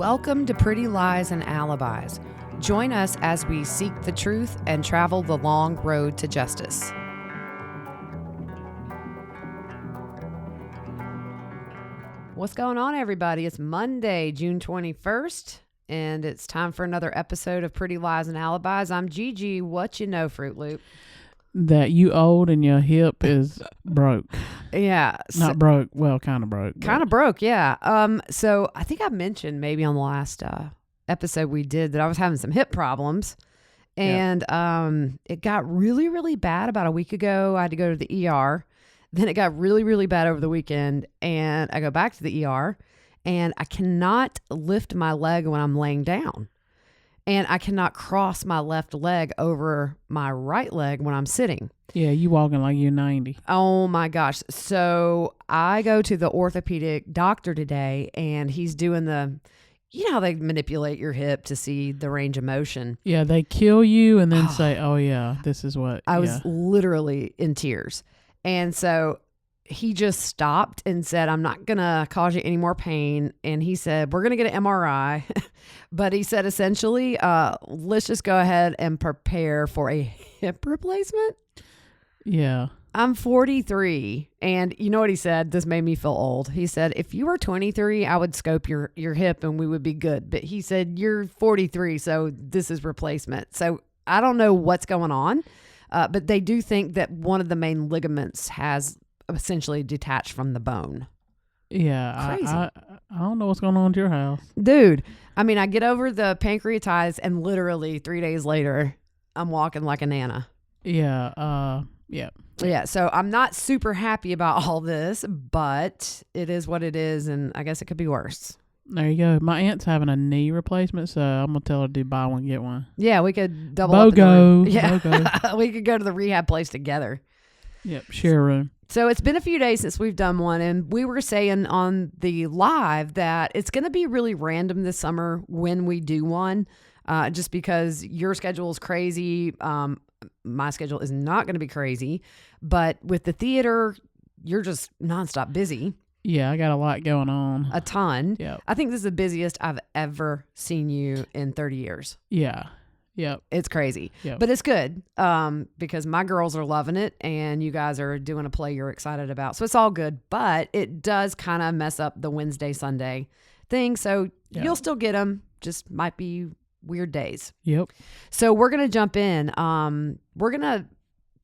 Welcome to Pretty Lies and Alibis. Join us as we seek the truth and travel the long road to justice. What's going on, everybody? It's Monday, June 21st, and it's time for another episode of Pretty Lies and Alibis. I'm Gigi. What you know, Fruit Loop? That you old and your hip is broke. Yeah. Not broke. Well, kind of broke. Kind of broke, yeah. So I think I mentioned maybe on the last episode we did that I was having some hip problems. And it got really, really bad about a week ago. I had to go to the ER. Then it got really, really bad over the weekend. And I go back to the ER. And I cannot lift my leg when I'm laying down. And I cannot cross my left leg over my right leg when I'm sitting. Yeah, you walking like you're 90. Oh my gosh. So I go to the orthopedic doctor today and he's doing you know how they manipulate your hip to see the range of motion. Yeah, they kill you and then say, oh yeah, this is what. I was literally in tears. And so he just stopped and said, I'm not going to cause you any more pain. And he said, we're going to get an MRI. But he said, essentially, let's just go ahead and prepare for a hip replacement. Yeah. I'm 43. And you know what he said? This made me feel old. He said, if you were 23, I would scope your hip and we would be good. But he said, you're 43, so this is replacement. So I don't know what's going on. But they do think that one of the main ligaments has essentially detached from the bone. Yeah. Crazy. I don't know what's going on at your house. Dude, I mean, I get over the pancreatitis and literally 3 days later, I'm walking like a nana. Yeah. Yeah. Yeah. So I'm not super happy about all this, but it is what it is. And I guess it could be worse. There you go. My aunt's having a knee replacement, so I'm going to tell her to buy one, get one. Yeah. We could double BOGO. up. Yeah. BOGO. We could go to the rehab place together. Yep. Share a room. So it's been a few days since we've done one, and we were saying on the live that it's going to be really random this summer when we do one, just because your schedule is crazy. My schedule is not going to be crazy, but with the theater, you're just nonstop busy. Yeah, I got a lot going on. A ton. Yep. I think this is the busiest I've ever seen you in 30 years. Yeah. Yep. It's crazy, Yep. but it's good because my girls are loving it and you guys are doing a play you're excited about. So it's all good, but it does kind of mess up the Wednesday, Sunday thing. So you'll still get them, just might be weird days. Yep. So we're going to jump in. We're going to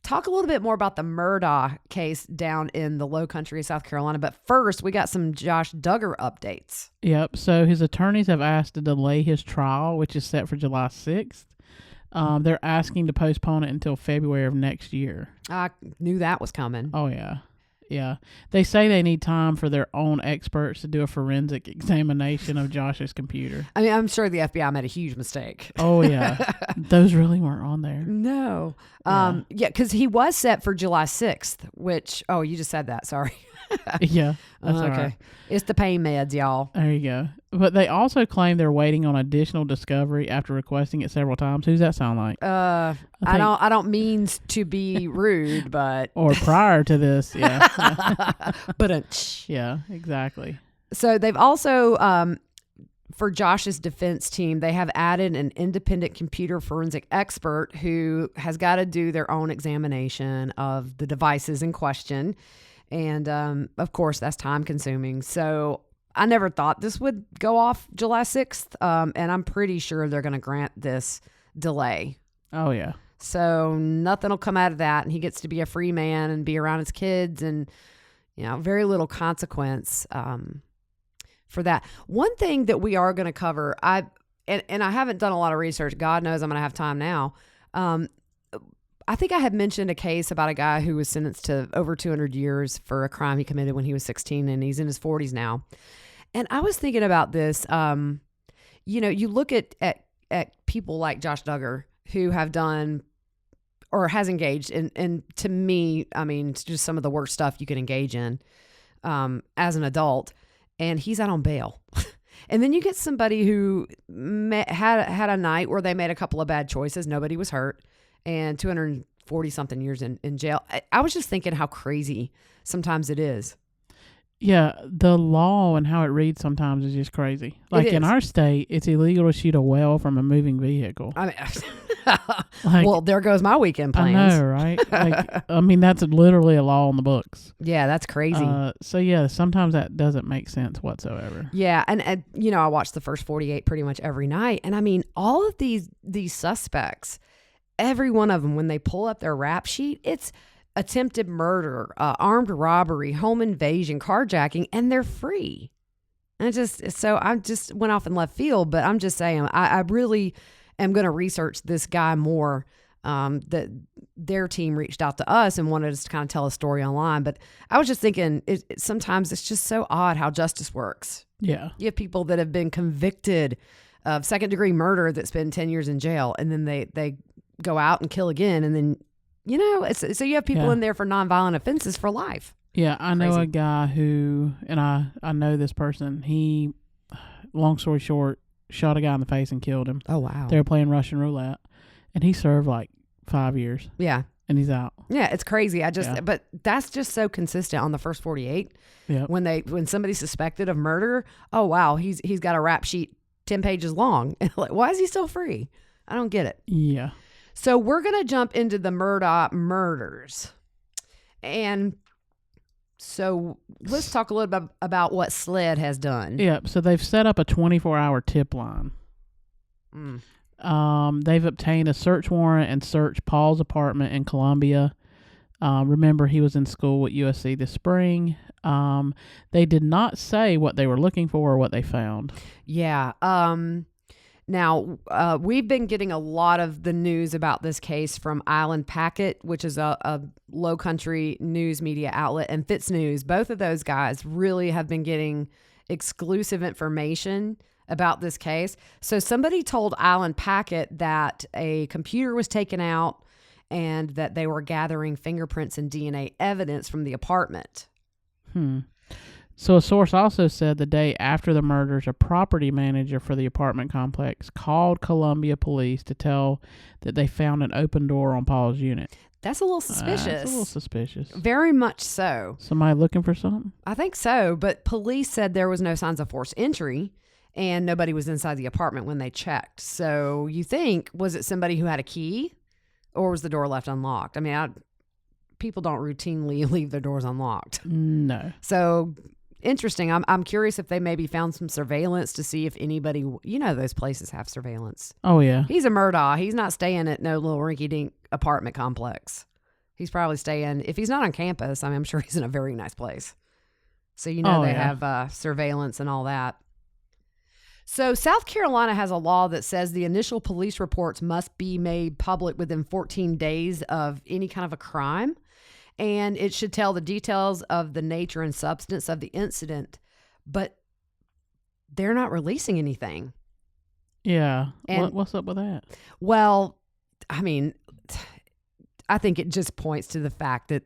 talk a little bit more about the Murdaugh case down in the Low Country of South Carolina. But first, we got some Josh Duggar updates. Yep. So his attorneys have asked to delay his trial, which is set for July 6th. They're asking to postpone it until February of next year. I knew that was coming. Oh, yeah. Yeah. They say they need time for their own experts to do a forensic examination of Josh's computer. I mean, I'm sure the FBI made a huge mistake. Oh, yeah. Those really weren't on there. No. Yeah, because he was set for July 6th, which, you just said that. Sorry. Yeah. That's okay. all right. It's the pain meds, y'all. There you go. But they also claim they're waiting on additional discovery after requesting it several times. Who's that sound like? I don't mean to be rude, but or prior to this, yeah. But yeah, exactly. So they've also for Josh's defense team, they have added an independent computer forensic expert who has got to do their own examination of the devices in question. And of course, that's time consuming. So I never thought this would go off July 6th. And I'm pretty sure they're going to grant this delay. Oh, yeah. So nothing will come out of that. And he gets to be a free man and be around his kids and, very little consequence for that. One thing that we are going to cover, and I haven't done a lot of research. God knows I'm going to have time now. I think I had mentioned a case about a guy who was sentenced to over 200 years for a crime he committed when he was 16 and he's in his 40s now. And I was thinking about this, you look at people like Josh Duggar who have done or has engaged and to me, I mean, it's just some of the worst stuff you can engage in as an adult, and he's out on bail. And then you get somebody who had a night where they made a couple of bad choices. Nobody was hurt. And 240 something years in jail. I was just thinking how crazy sometimes it is. Yeah, the law and how it reads sometimes is just crazy. Like in our state, it's illegal to shoot a whale from a moving vehicle. I mean, well, there goes my weekend plans. I know, right? Like, I mean, that's literally a law on the books. Yeah, that's crazy. So yeah, sometimes that doesn't make sense whatsoever. Yeah, and you know, I watch the first 48 pretty much every night, and I mean, all of these suspects, every one of them, when they pull up their rap sheet, it's attempted murder, armed robbery, home invasion, carjacking, and they're free. And I just went off in left field, but I'm just saying, I really am going to research this guy more. That their team reached out to us and wanted us to kind of tell a story online. But I was just thinking, sometimes it's just so odd how justice works. Yeah. You have people that have been convicted of second-degree murder that spend 10 years in jail, and then they go out and kill again, and then, you know, so you have people in there for nonviolent offenses for life. Yeah, I know a guy who, and I know this person, he, long story short, shot a guy in the face and killed him. Oh, wow. They were playing Russian roulette, and he served like 5 years. Yeah. And he's out. Yeah, it's crazy. But that's just so consistent on the first 48. Yeah. When somebody's suspected of murder, oh, wow, he's got a rap sheet 10 pages long. Like, why is he still free? I don't get it. Yeah. So we're going to jump into the Murdoch Murders. And so let's talk a little bit about what SLED has done. Yeah, so they've set up a 24-hour tip line. They've obtained a search warrant and searched Paul's apartment in Columbia. Remember, he was in school at USC this spring. They did not say what they were looking for or what they found. Yeah. Now, we've been getting a lot of the news about this case from Island Packet, which is a low country news media outlet, and Fitz News. Both of those guys really have been getting exclusive information about this case. So somebody told Island Packet that a computer was taken out and that they were gathering fingerprints and DNA evidence from the apartment. So a source also said the day after the murders, a property manager for the apartment complex called Columbia police to tell that they found an open door on Paul's unit. That's a little suspicious. It's a little suspicious. Very much so. Somebody looking for something? I think so, but police said there was no signs of forced entry and nobody was inside the apartment when they checked. So you think, was it somebody who had a key or was the door left unlocked? I mean, people don't routinely leave their doors unlocked. No. So interesting. I'm curious if they maybe found some surveillance to see if anybody, you know, those places have surveillance. Oh, yeah. He's a Murdaugh. He's not staying at no little rinky-dink apartment complex. He's probably staying, if he's not on campus, I mean, I'm sure he's in a very nice place. So, you know, they have surveillance and all that. So South Carolina has a law that says the initial police reports must be made public within 14 days of any kind of a crime. And it should tell the details of the nature and substance of the incident. But they're not releasing anything. Yeah. And what's up with that? Well, I mean, I think it just points to the fact that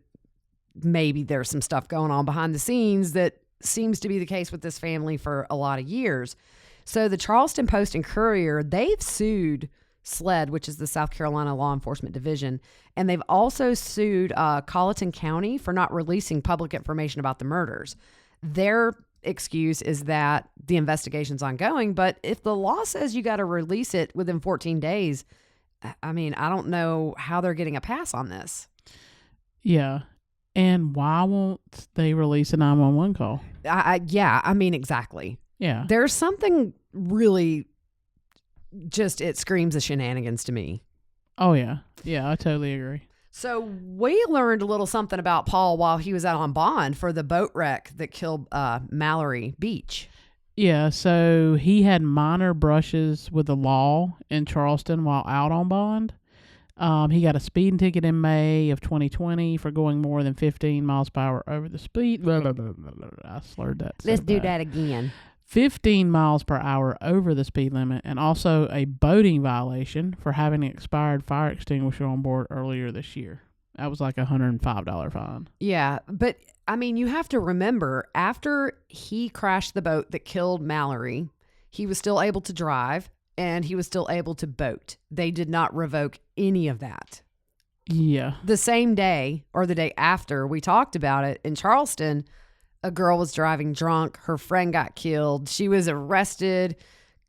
maybe there's some stuff going on behind the scenes that seems to be the case with this family for a lot of years. So the Charleston Post and Courier, they've sued SLED, which is the South Carolina Law Enforcement Division, and they've also sued Colleton County for not releasing public information about the murders. Their excuse is that the investigation's ongoing, but if the law says you got to release it within 14 days, I mean, I don't know how they're getting a pass on this. Yeah. And why won't they release a 911 call? I mean, exactly. Yeah. There's something really it screams of shenanigans to me. Oh, yeah. Yeah, I totally agree. So we learned a little something about Paul while he was out on bond for the boat wreck that killed Mallory Beach. Yeah, so he had minor brushes with the law in Charleston while out on bond. He got a speeding ticket in May of 2020 for going more than 15 miles per hour over the speed. I slurred that. Let's do that again. 15 miles per hour over the speed limit, and also a boating violation for having an expired fire extinguisher on board earlier this year. That was like a $105 fine. Yeah, but I mean, you have to remember, after he crashed the boat that killed Mallory, he was still able to drive and he was still able to boat. They did not revoke any of that. Yeah. The same day or the day after we talked about it in Charleston, A girl was driving drunk. Her friend got killed. She was arrested,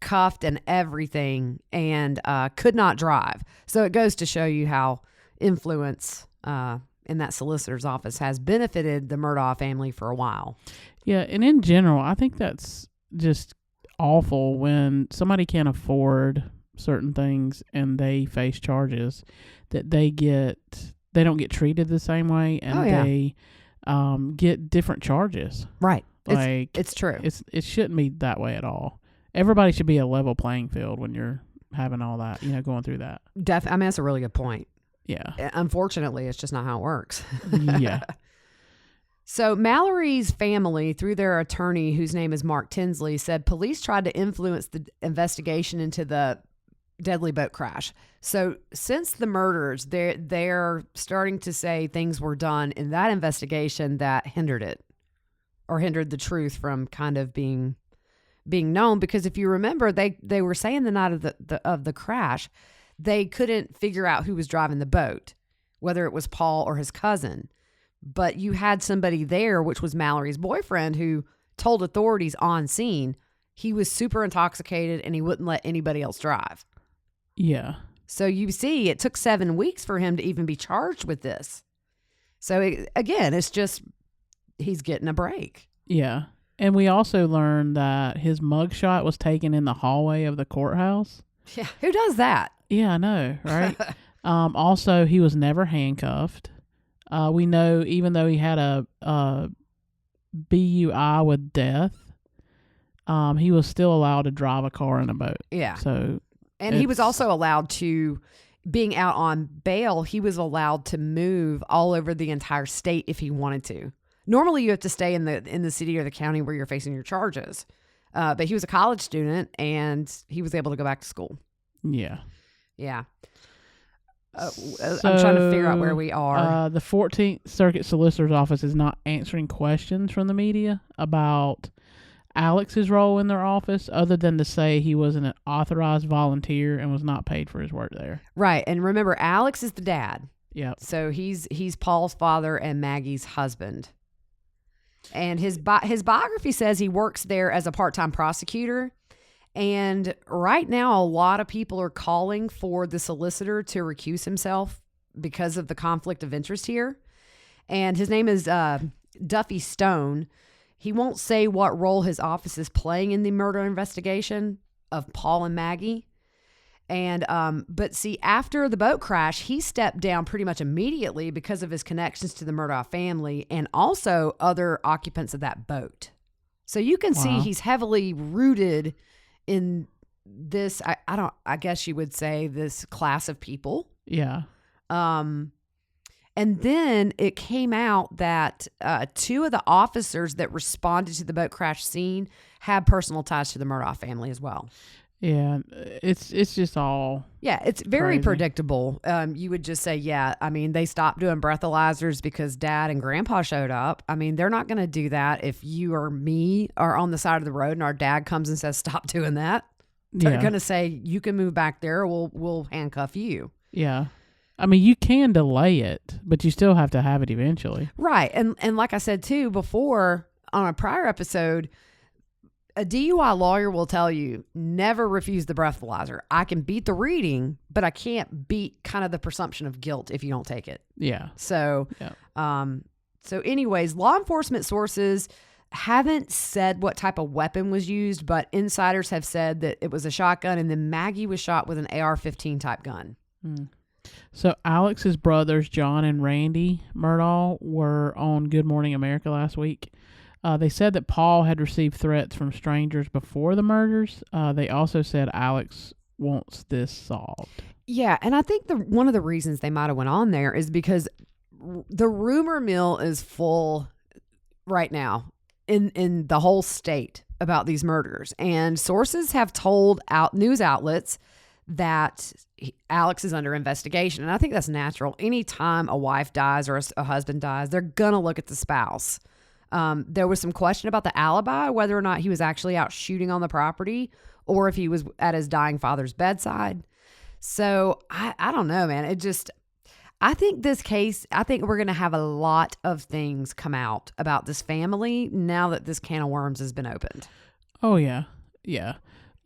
cuffed, and everything, and could not drive. So it goes to show you how influence in that solicitor's office has benefited the Murdaugh family for a while. Yeah, and in general, I think that's just awful when somebody can't afford certain things and they face charges that they don't get treated the same way, and they get different charges. Right. Like it's true. It shouldn't be that way at all. Everybody should be a level playing field when you're having all that, going through that. I mean, that's a really good point. Yeah. Unfortunately, it's just not how it works. Yeah. So Mallory's family, through their attorney, whose name is Mark Tinsley, said police tried to influence the investigation into the deadly boat crash. So since the murders, they're starting to say things were done in that investigation that hindered it, or hindered the truth from kind of being known. Because if you remember, they were saying the night of the crash, they couldn't figure out who was driving the boat, whether it was Paul or his cousin. But you had somebody there, which was Mallory's boyfriend, who told authorities on scene he was super intoxicated and he wouldn't let anybody else drive. Yeah. So you see, it took 7 weeks for him to even be charged with this. So it's just, he's getting a break. Yeah. And we also learned that his mugshot was taken in the hallway of the courthouse. Yeah. Who does that? Yeah, I know, right? Also, he was never handcuffed. We know even though he had a BUI with death, he was still allowed to drive a car and a boat. Yeah. So, and he was also allowed to, being out on bail, he was allowed to move all over the entire state if he wanted to. Normally, you have to stay in the city or the county where you're facing your charges. But he was a college student and he was able to go back to school. Yeah. Yeah. I'm trying to figure out where we are. The 14th Circuit Solicitor's Office is not answering questions from the media about Alex's role in their office, other than to say he was an authorized volunteer and was not paid for his work there. Right. And remember, Alex is the dad. Yeah. So he's Paul's father and Maggie's husband. And his biography says he works there as a part-time prosecutor. And right now, a lot of people are calling for the solicitor to recuse himself because of the conflict of interest here. And his name is Duffy Stone. He won't say what role his office is playing in the murder investigation of Paul and Maggie. And but see, after the boat crash, he stepped down pretty much immediately because of his connections to the Murdaugh family and also other occupants of that boat. So you can see he's heavily rooted in this, I guess you would say, this class of people. Yeah. And then it came out that 2 of the officers that responded to the boat crash scene had personal ties to the Murdaugh family as well. Yeah, it's just all it's very crazy. Predictable. You would just say, I mean, they stopped doing breathalyzers because Dad and Grandpa showed up. I mean, they're not going to do that if you or me are on the side of the road and our dad comes and says, stop doing that. They're going to say, you can move back there or we'll handcuff you. Yeah. I mean, you can delay it, but you still have to have it eventually. Right. And like I said, too, before on a prior episode, a DUI lawyer will tell you, never refuse the breathalyzer. I can beat the reading, but I can't beat kind of the presumption of guilt if you don't take it. Yeah. So, so anyways, law enforcement sources haven't said what type of weapon was used, but insiders have said that it was a shotgun, and then Maggie was shot with an AR-15 type gun. So Alex's brothers, John and Randy Murdaugh, were on Good Morning America last week. They said that Paul had received threats from strangers before the murders. They also said Alex wants this solved. Yeah, and I think one of the reasons they might have went on there is because the rumor mill is full right now in the whole state about these murders. And sources have told news outlets that Alex is under investigation. And I think that's natural. Anytime a wife dies or a husband dies, they're going to look at the spouse. There was some question about the alibi, whether or not he was actually out shooting on the property or if he was at his dying father's bedside. So I don't know, man. I think this case, I think we're going to have a lot of things come out about this family now that this can of worms has been opened. Oh, yeah. Yeah.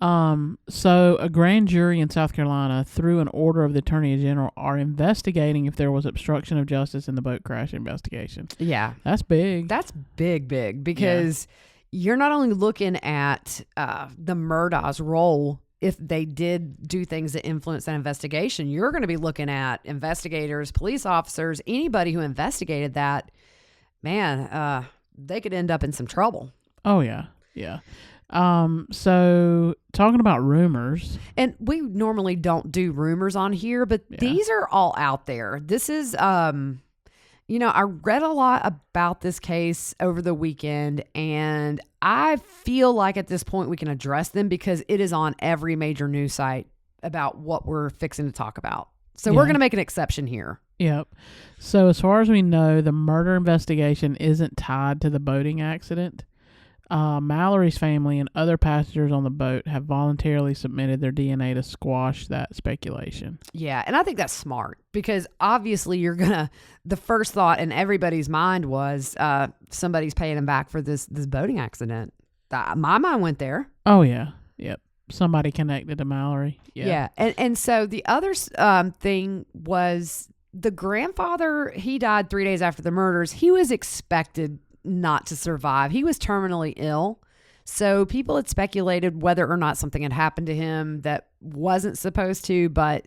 So a grand jury in South Carolina, through an order of the Attorney General, are investigating if there was obstruction of justice in the boat crash investigation. Yeah. That's big. That's big because you're not only looking at the Murdaugh's role if they did do things that influence that investigation, you're going to be looking at investigators, police officers, anybody who investigated that. Man, they could end up in some trouble. Oh, yeah. Yeah. So talking about rumors, and we normally don't do rumors on here, but these are all out there. This is, I read a lot about this case over the weekend, and I feel like at this point we can address them because it is on every major news site about what we're fixing to talk about. So we're going to make an exception here. Yep. So as far as we know, the murder investigation isn't tied to the boating accident. Mallory's family and other passengers on the boat have voluntarily submitted their DNA to squash that speculation. Yeah, and I think that's smart because obviously the first thought in everybody's mind was somebody's paying them back for this boating accident. My mind went there. Oh, yeah. Yep. Somebody connected to Mallory. Yeah. And so the other thing was the grandfather, he died 3 days after the murders. He was expected not to survive. He was terminally ill. So people had speculated whether or not something had happened to him that wasn't supposed to, but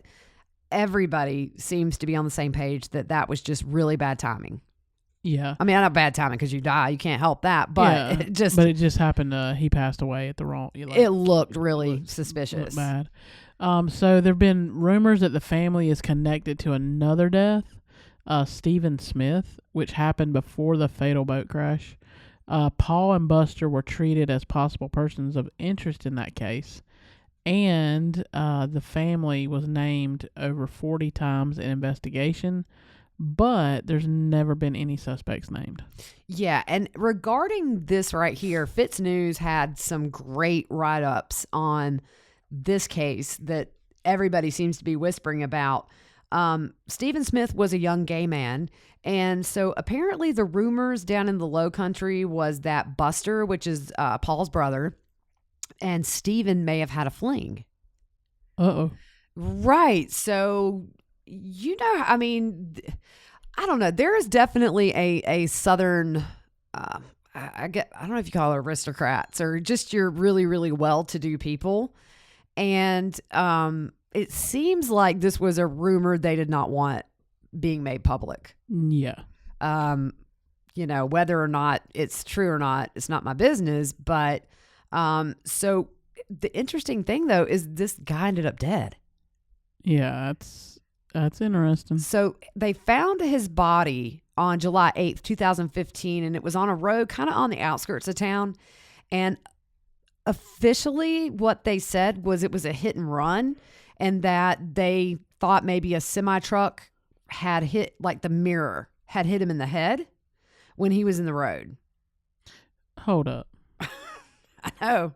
everybody seems to be on the same page that was just really bad timing. Yeah. I mean, not bad timing because you die. You can't help that. But it just happened. He passed away at the wrong. It looked really suspicious. Looked bad. So there have been rumors that the family is connected to another death. Stephen Smith, which happened before the fatal boat crash. Paul and Buster were treated as possible persons of interest in that case, and the family was named over 40 times in investigation, but there's never been any suspects named. Yeah, and regarding this right here, Fitz News had some great write-ups on this case that everybody seems to be whispering about. Stephen Smith was a young gay man. And so apparently the rumors down in the Low Country was that Buster, which is Paul's brother, and Stephen may have had a fling. Uh-oh. Right. So, I mean, I don't know. There is definitely a Southern, I don't know if you call it aristocrats or just your really, really well-to-do people. And, it seems like this was a rumor they did not want being made public. Yeah. Whether or not it's true or not, it's not my business. But so the interesting thing, though, is this guy ended up dead. Yeah, that's interesting. So they found his body on July 8th, 2015, and it was on a road kind of on the outskirts of town. And officially what they said was it was a hit and run. And that they thought maybe a semi-truck had hit, like the mirror, had hit him in the head when he was in the road. Hold up. I know.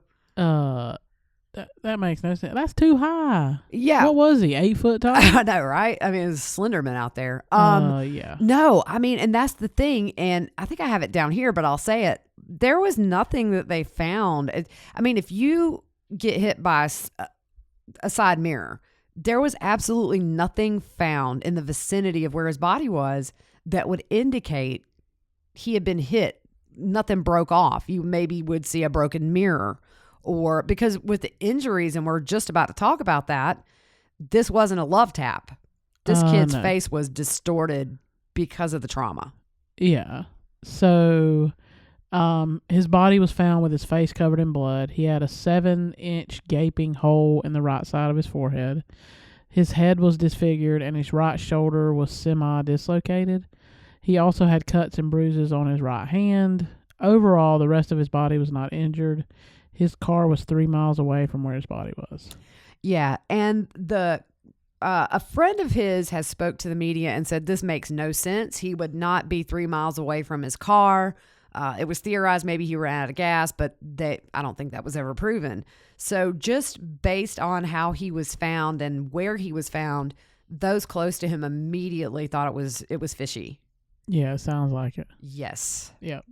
That makes no sense. That's too high. Yeah. What was he, 8 foot tall? I know, right? I mean, it was Slenderman out there. Yeah. No, I mean, and that's the thing. And I think I have it down here, but I'll say it. There was nothing that they found. I mean, if you get hit by a side mirror, there was absolutely nothing found in the vicinity of where his body was that would indicate he had been hit. Nothing broke off. You maybe would see a broken mirror, or because with the injuries, and we're just about to talk about that, this wasn't a love tap. This kid's face was distorted because of the trauma. Yeah. So his body was found with his face covered in blood. He had a 7-inch gaping hole in the right side of his forehead. His head was disfigured and his right shoulder was semi-dislocated. He also had cuts and bruises on his right hand. Overall, the rest of his body was not injured. His car was 3 miles away from where his body was. Yeah, and a friend of his has spoke to the media and said this makes no sense. He would not be 3 miles away from his car. It was theorized maybe he ran out of gas, but I don't think that was ever proven. So just based on how he was found and where he was found, those close to him immediately thought it was fishy. Yeah, it sounds like it. Yes. Yep.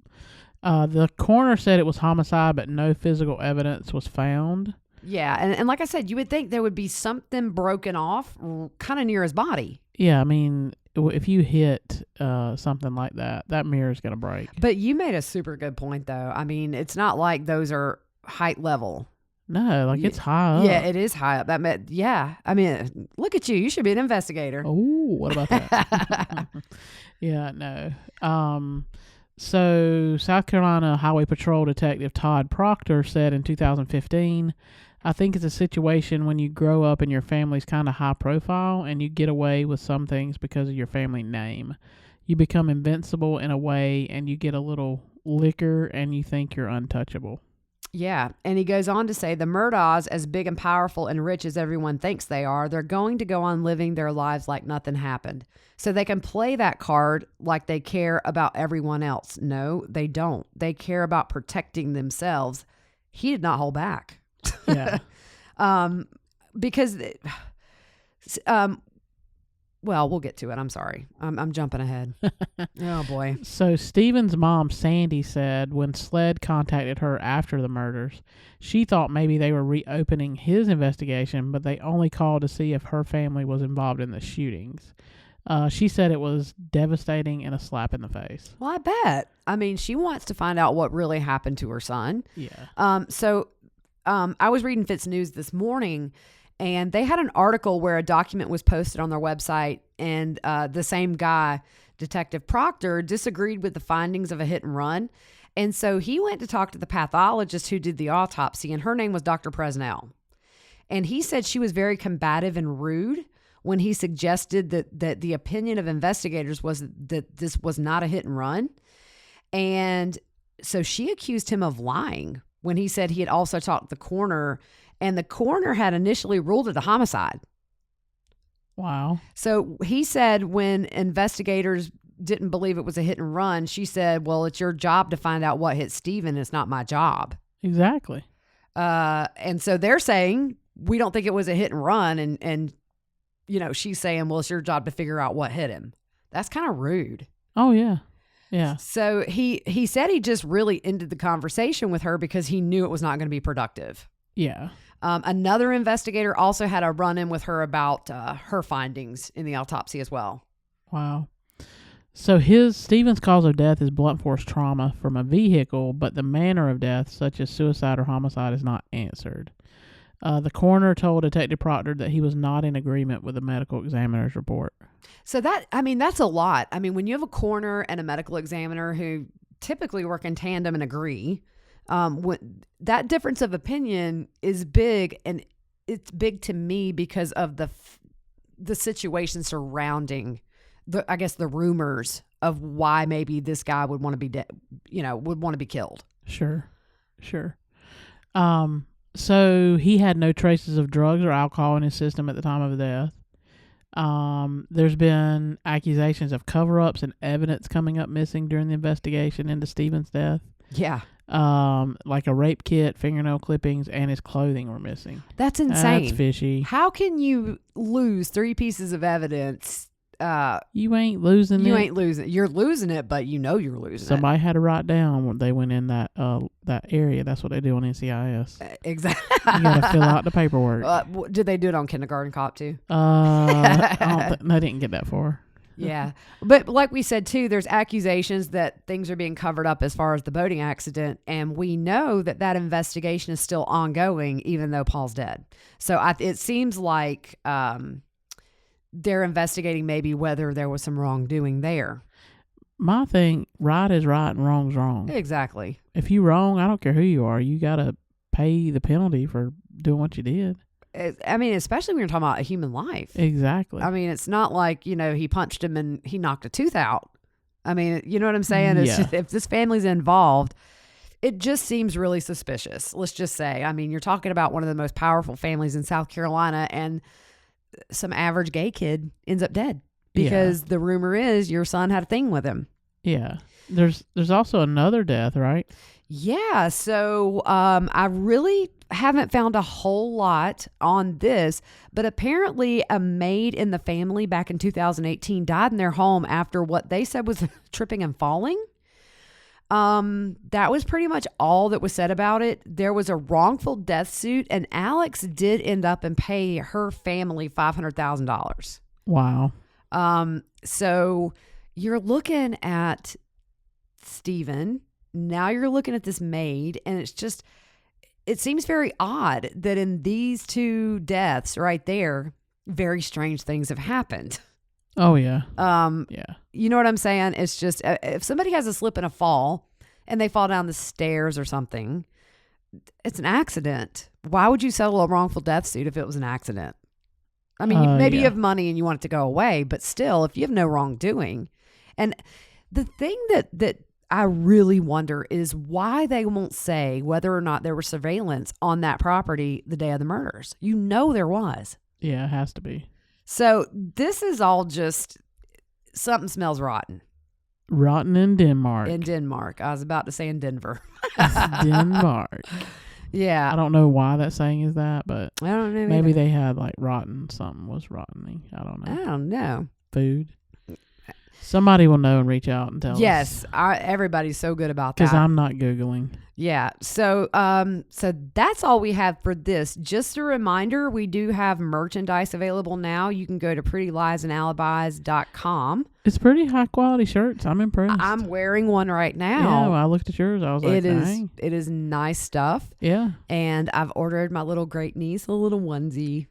The coroner said it was homicide, but no physical evidence was found. Yeah, and like I said, you would think there would be something broken off kind of near his body. Yeah, I mean, if you hit something like that, that mirror's going to break. But you made a super good point, though. I mean, it's not like those are height level. No, like it's high up. Yeah, it is high up. Yeah. I mean, look at you. You should be an investigator. Oh, what about that? Yeah, no. So South Carolina Highway Patrol Detective Todd Proctor said in 2015, I think it's a situation when you grow up and your family's kind of high profile and you get away with some things because of your family name. You become invincible in a way and you get a little liquor and you think you're untouchable. Yeah, and he goes on to say the Murdaughs, as big and powerful and rich as everyone thinks they are, they're going to go on living their lives like nothing happened. So they can play that card like they care about everyone else. No, they don't. They care about protecting themselves. He did not hold back. Yeah. Because, well, we'll get to it. I'm sorry. I'm jumping ahead. Oh, boy. So Stephen's mom, Sandy, said when SLED contacted her after the murders, she thought maybe they were reopening his investigation, but they only called to see if her family was involved in the shootings. She said it was devastating and a slap in the face. Well, I bet. I mean, she wants to find out what really happened to her son. Yeah. So I was reading Fitz News this morning, and they had an article where a document was posted on their website, and the same guy, Detective Proctor, disagreed with the findings of a hit and run. And so he went to talk to the pathologist who did the autopsy, and her name was Dr. Presnell. And he said she was very combative and rude when he suggested that the opinion of investigators was that this was not a hit and run. And so she accused him of lying when he said he had also talked to the coroner, and the coroner had initially ruled it a homicide. Wow. So he said when investigators didn't believe it was a hit and run, she said, well, it's your job to find out what hit Stephen. It's not my job. Exactly. And so they're saying, we don't think it was a hit and run. And you know, she's saying, well, it's your job to figure out what hit him. That's kind of rude. Oh, yeah. Yeah. So he said he just really ended the conversation with her because he knew it was not going to be productive. Yeah. Another investigator also had a run-in with her about her findings in the autopsy as well. Wow. So Stephen's cause of death is blunt force trauma from a vehicle, but the manner of death, such as suicide or homicide, is not answered. The coroner told Detective Proctor that he was not in agreement with the medical examiner's report. So that's a lot. I mean, when you have a coroner and a medical examiner who typically work in tandem and agree, that difference of opinion is big, and it's big to me because of the situation surrounding the rumors of why maybe this guy would want to be would want to be killed. Sure. So he had no traces of drugs or alcohol in his system at the time of death. There's been accusations of cover-ups and evidence coming up missing during the investigation into Stephen's death. Yeah. Like a rape kit, fingernail clippings, and his clothing were missing. That's insane. That's fishy. How can you lose 3 pieces of evidence? You ain't losing it. You ain't losing. You're losing it, but you know you're losing Somebody had to write down when they went in that area. That's what they do on NCIS. Exactly. You got to fill out the paperwork. Did they do it on Kindergarten Cop too? I didn't get that far. Yeah. But like we said too, there's accusations that things are being covered up as far as the boating accident. And we know that investigation is still ongoing, even though Paul's dead. So it seems like they're investigating maybe whether there was some wrongdoing there. My thing, right is right and wrong's wrong. Exactly. If you wrong, I don't care who you are. You got to pay the penalty for doing what you did. I mean, especially when you're talking about a human life. Exactly. I mean, it's not like, he punched him and he knocked a tooth out. I mean, you know what I'm saying? It's just, if this family's involved, it just seems really suspicious. Let's just say, I mean, you're talking about one of the most powerful families in South Carolina, and some average gay kid ends up dead because the rumor is your son had a thing with him. Yeah. There's also another death, right? Yeah. So I really haven't found a whole lot on this, but apparently a maid in the family back in 2018 died in their home after what they said was tripping and falling. That was pretty much all that was said about it. There was a wrongful death suit, and Alex did end up and pay her family $500,000. Wow. So you're looking at Stephen. Now you're looking at this maid, and it seems very odd that in these two deaths right there, very strange things have happened. Oh, yeah. Yeah. You know what I'm saying? It's just, if somebody has a slip and a fall and they fall down the stairs or something, it's an accident. Why would you settle a wrongful death suit if it was an accident? I mean, maybe you have money and you want it to go away, but still, if you have no wrongdoing. And the thing that I really wonder is why they won't say whether or not there was surveillance on that property the day of the murders. You know there was. Yeah, it has to be. So this is all just something smells rotten. Rotten in Denmark. In Denmark. I was about to say in Denver. Denmark. Yeah. I don't know why that saying is that, but I don't know. Maybe they had like rotten, something was rotten. I don't know. I don't know. Food. Somebody will know and reach out and tell us. Yes, everybody's so good about that. Because I'm not Googling. Yeah. So that's all we have for this. Just a reminder, we do have merchandise available now. You can go to prettyliesandalibis.com. It's pretty high quality shirts. I'm impressed. I'm wearing one right now. Yeah, when I looked at yours, I was like, dang. It is nice stuff. Yeah. And I've ordered my little great niece a little onesie.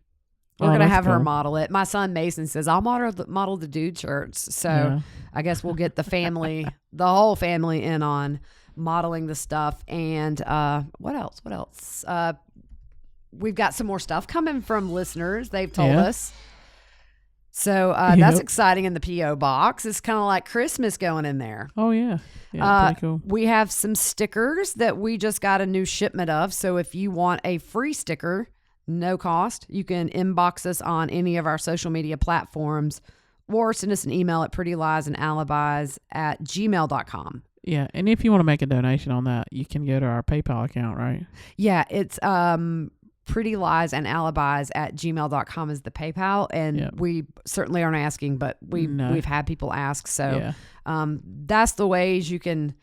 We're going to have her model it. My son Mason says, I'll model the dude shirts. So yeah. I guess we'll get the family, the whole family in on modeling the stuff. And what else? We've got some more stuff coming from listeners. They've told us. So that's exciting in the P.O. box. It's kind of like Christmas going in there. Oh, yeah. Yeah, pretty cool. We have some stickers that we just got a new shipment of. So if you want a free sticker, no cost, you can inbox us on any of our social media platforms or send us an email at prettyliesandalibis@gmail.com. Yeah, and if you want to make a donation on that, you can go to our PayPal account, right? Yeah, it's prettyliesandalibis@gmail.com is the PayPal, and we certainly aren't asking, but we've had people ask, so that's the ways you can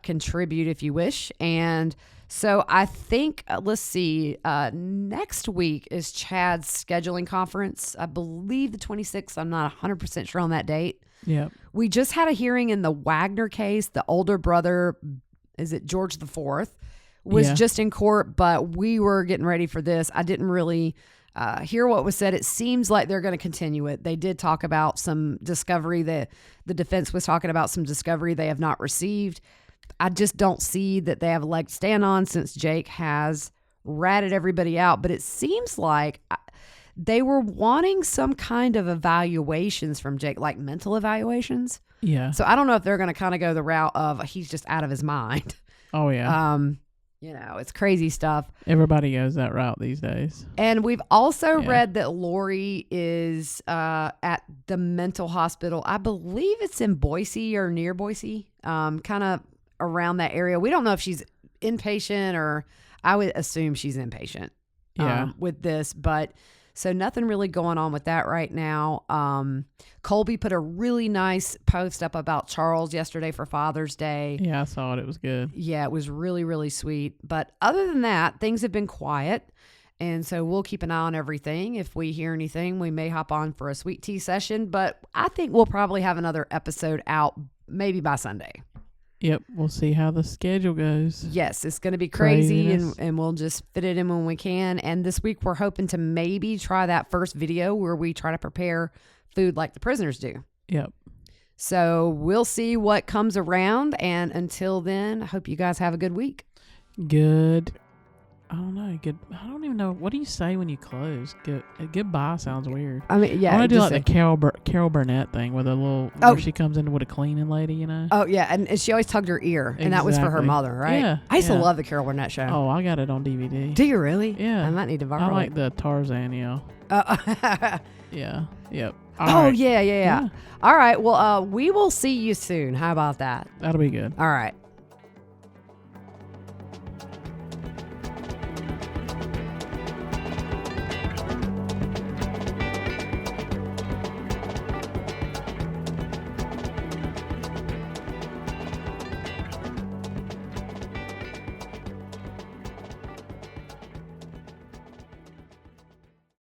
contribute if you wish. And so I think, let's see, next week is Chad's scheduling conference. I believe the 26th. I'm not 100% sure on that date. Yeah. We just had a hearing in the Wagner case. The older brother, is it George IV, was just in court, but we were getting ready for this. I didn't really hear what was said. It seems like they're going to continue it. They did talk about some discovery. The defense was talking about some discovery they have not received. I just don't see that they have a leg to stand on since Jake has ratted everybody out. But it seems like they were wanting some kind of evaluations from Jake, like mental evaluations. Yeah. So I don't know if they're going to kind of go the route of he's just out of his mind. Oh, yeah. It's crazy stuff. Everybody goes that route these days. And we've also read that Lori is at the mental hospital. I believe it's in Boise or near Boise, kind of around that area. We don't know if she's inpatient, or I would assume she's inpatient with this, but so nothing really going on with that right now. Colby put a really nice post up about Charles yesterday for Father's Day. Yeah, I saw it. It was good. Yeah, it was really, really sweet. But other than that, things have been quiet. And so we'll keep an eye on everything. If we hear anything, we may hop on for a sweet tea session. But I think we'll probably have another episode out maybe by Sunday. Yep, we'll see how the schedule goes. Yes, it's going to be crazy, and we'll just fit it in when we can. And this week we're hoping to maybe try that first video where we try to prepare food like the prisoners do. Yep. So we'll see what comes around, and until then, I hope you guys have a good week. Good. I don't know. Good. I don't even know. What do you say when you close? Good. Goodbye sounds weird. I mean, yeah. I want to do like the Carol Burnett thing with a little. Where she comes in with a cleaning lady, you know. Oh yeah, and she always tugged her ear, and that was for her mother, right? Yeah. I used to love the Carol Burnett show. Oh, I got it on DVD. Do you really? Yeah. I might need to borrow it. I like the Tarzan yell. Yeah. Yep. All right. Yeah. All right. Well, we will see you soon. How about that? That'll be good. All right.